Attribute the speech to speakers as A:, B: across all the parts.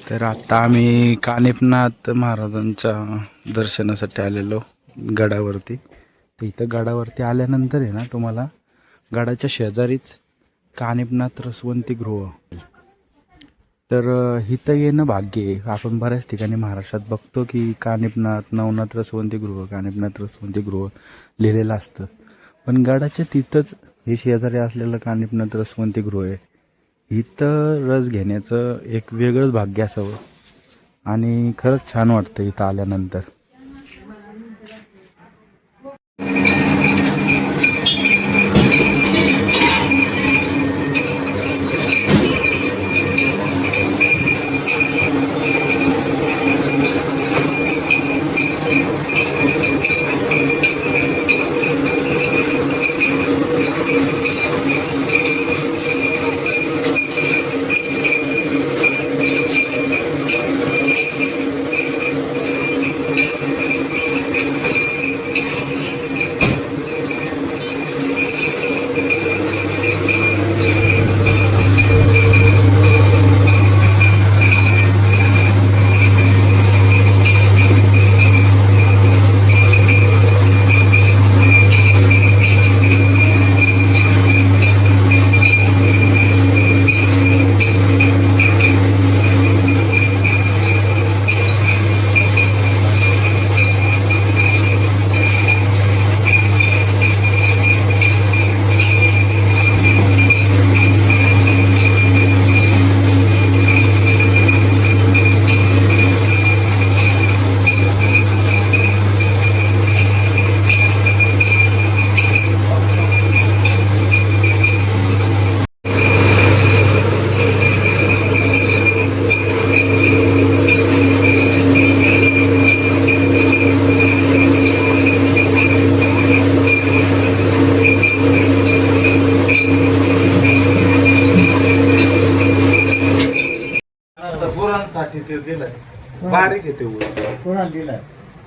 A: तर आता आम्ही कानिफनाथ महाराजांच्या दर्शनासाठी आलेलो गडावरती. तर इथं गडावरती आल्यानंतर आहे ना तुम्हाला गडाच्या शेजारीच कानिफनाथ रसवंती गृह. तर इथं येणं भाग्य आहे. आपण बऱ्याच ठिकाणी महाराष्ट्रात बघतो की कानिफनाथ नवनाथ रसवंती गृह, कानिफनाथ रसवंती गृह लिहिलेलं असतं. पण गडाच्या तिथंच हे शेजारी असलेलं कानिफनाथ रसवंती गृह आहे. इथं रस घेण्याचं एक वेगळंच भाग्य असावं आणि खरंच छान वाटतं इथं आल्यानंतर.
B: गुरांसाठी ते दिलंय बारीक आहे ते
C: कोणाला दिलाय?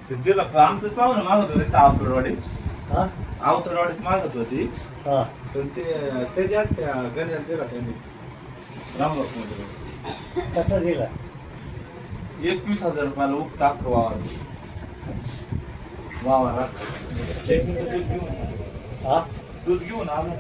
B: ते दिलं आमचं पाहुणं मागत होते आवतरवाडीत आवतरवाडीत मागत होती. पण ते द्या त्या गण्याला दिला त्यांनी रामबाग
C: कसा दिला?
B: 21,000 रुपयाला उक्त अख्खं वावर. दूध घेऊन आलो.